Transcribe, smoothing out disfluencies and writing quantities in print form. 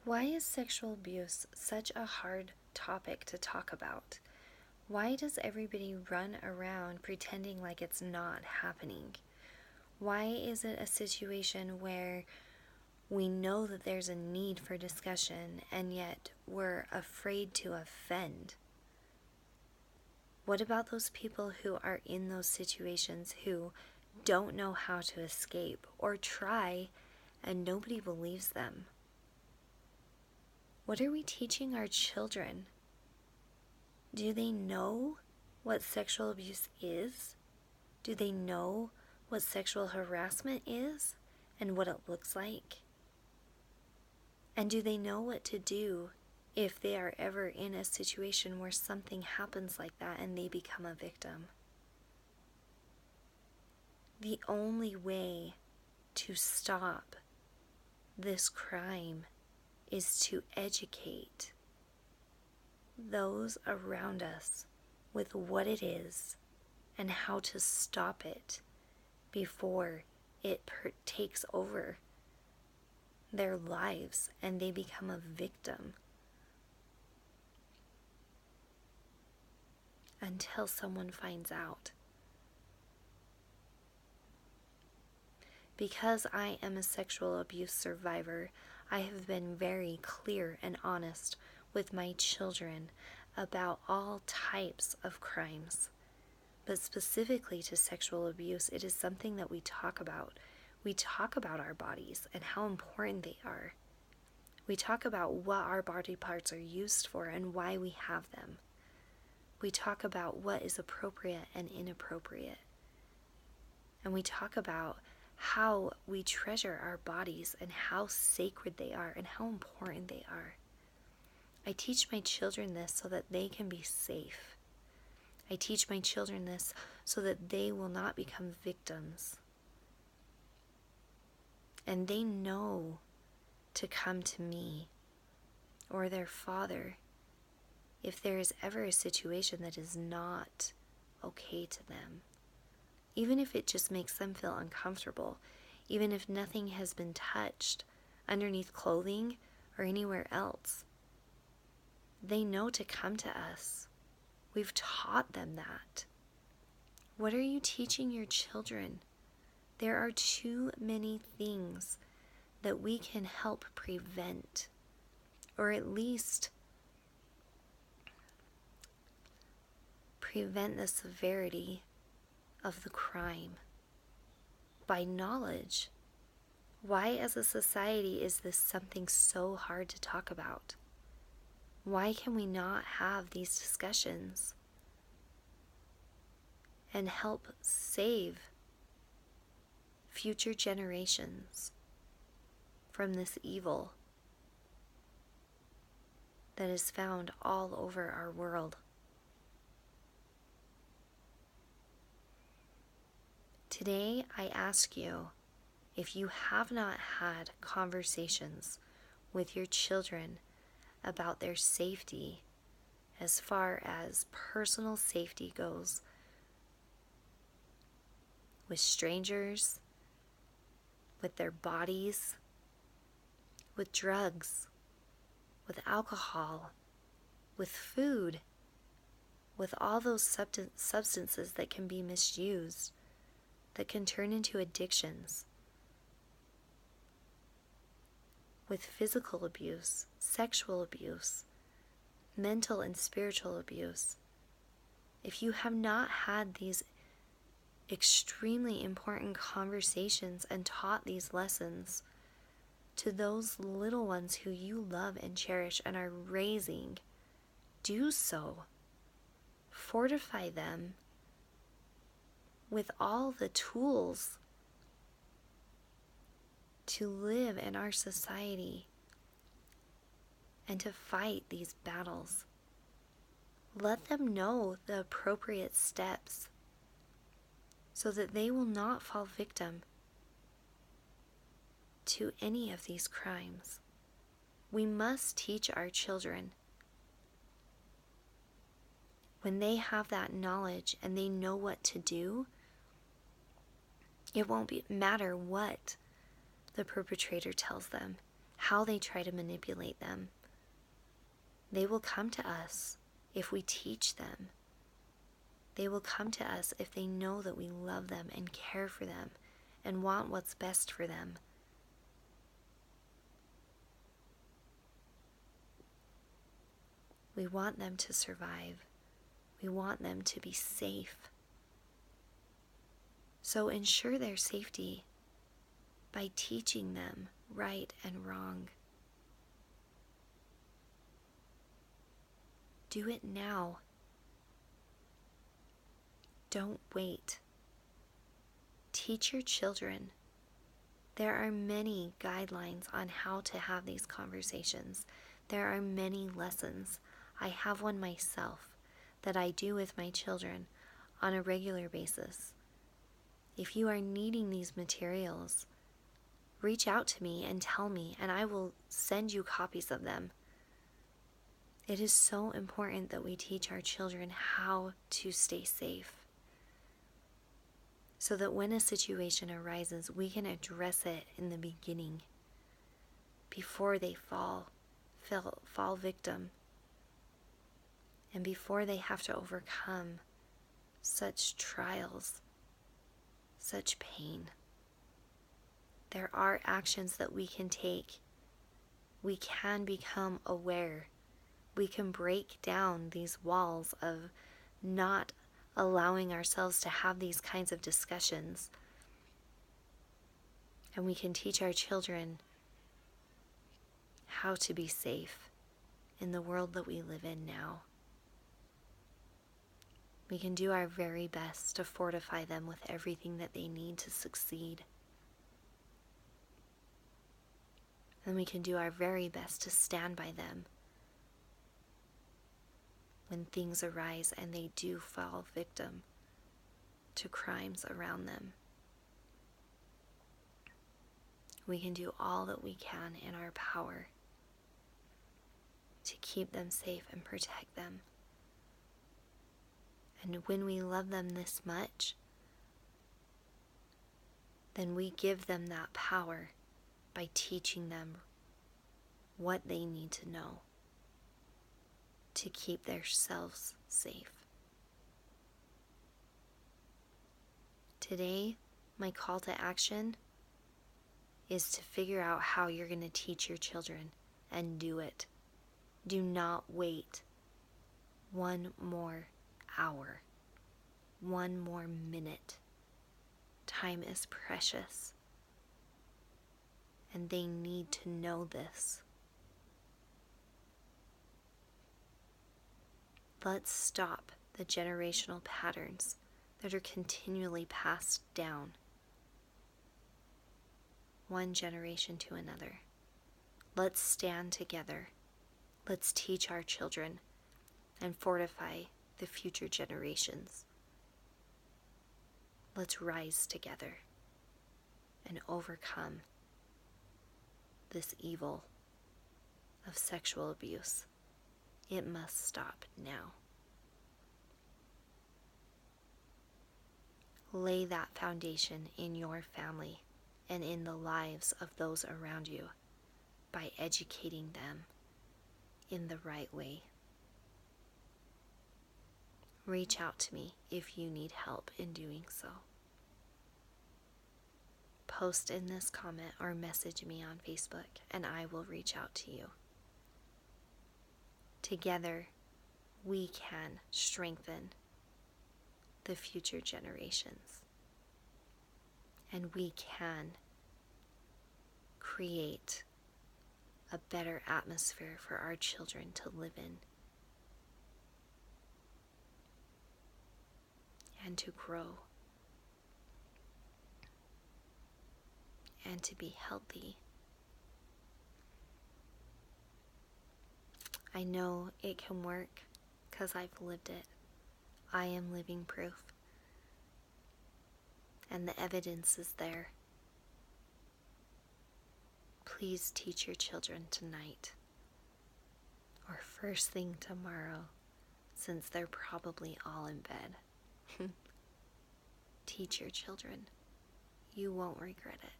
Why is sexual abuse such a hard topic to talk about? Why does everybody run around pretending like it's not happening? Why is it a situation where we know that there's a need for discussion and yet we're afraid to offend? What about those people who are in those situations who don't know how to escape or try and nobody believes them? What are we teaching our children? Do they know what sexual abuse is? Do they know what sexual harassment is and what it looks like? And do they know what to do if they are ever in a situation where something happens like that and they become a victim? The only way to stop this crime is to educate those around us with what it is and how to stop it before it takes over their lives and they become a victim until someone finds out. Because I am a sexual abuse survivor, I have been very clear and honest with my children about all types of crimes. But specifically to sexual abuse, it is something that we talk about. We talk about our bodies and how important they are. We talk about what our body parts are used for and why we have them. We talk about what is appropriate and inappropriate. And we talk about how we treasure our bodies and how sacred they are and how important they are. I teach my children this so that they can be safe. I teach my children this so that they will not become victims. And they know to come to me or their father if there is ever a situation that is not okay to them. Even if it just makes them feel uncomfortable, even if nothing has been touched underneath clothing or anywhere else, they know to come to us. We've taught them that. What are you teaching your children? There are too many things that we can help prevent, or at least prevent the severity of the crime by knowledge. Why, as a society, is this something so hard to talk about? Why can we not have these discussions and help save future generations from this evil that is found all over our world? Today, I ask you, if you have not had conversations with your children about their safety as far as personal safety goes, with strangers, with their bodies, with drugs, with alcohol, with food, with all those substances that can be misused, that can turn into addictions, with physical abuse, sexual abuse, mental and spiritual abuse. If you have not had these extremely important conversations and taught these lessons to those little ones who you love and cherish and are raising, do so. Fortify them with all the tools to live in our society and to fight these battles. Let them know the appropriate steps so that they will not fall victim to any of these crimes. We must teach our children. When they have that knowledge and they know what to do, it won't matter what the perpetrator tells them, how they try to manipulate them. They will come to us if we teach them. They will come to us if they know that we love them and care for them and want what's best for them. We want them to survive. We want them to be safe. So ensure their safety by teaching them right and wrong. Do it now. Don't wait. Teach your children. There are many guidelines on how to have these conversations. There are many lessons. I have one myself that I do with my children on a regular basis. If you are needing these materials, reach out to me and tell me, and I will send you copies of them. It is so important that we teach our children how to stay safe, so that when a situation arises, we can address it in the beginning, before they fall victim, and before they have to overcome such trials, such pain. There are actions that we can take. We can become aware. We can break down these walls of not allowing ourselves to have these kinds of discussions. And we can teach our children how to be safe in the world that we live in now. We can do our very best to fortify them with everything that they need to succeed. And we can do our very best to stand by them when things arise and they do fall victim to crimes around them. We can do all that we can in our power to keep them safe and protect them. And when we love them this much, then we give them that power by teaching them what they need to know to keep themselves safe. Today, my call to action is to figure out how you're going to teach your children and do it. Do not wait one more hour, one more minute. Time is precious, and they need to know this. Let's stop the generational patterns that are continually passed down one generation to another. Let's stand together. Let's teach our children and fortify the future generations. Let's rise together and overcome this evil of sexual abuse. It must stop now. Lay that foundation in your family and in the lives of those around you by educating them in the right way. Reach out to me if you need help in doing so. Post in this comment or message me on Facebook and I will reach out to you. Together, we can strengthen the future generations, and we can create a better atmosphere for our children to live in and to grow and to be healthy. I know it can work because I've lived it. I am living proof. And the evidence is there. Please teach your children tonight or first thing tomorrow, since they're probably all in bed. Teach your children. You won't regret it.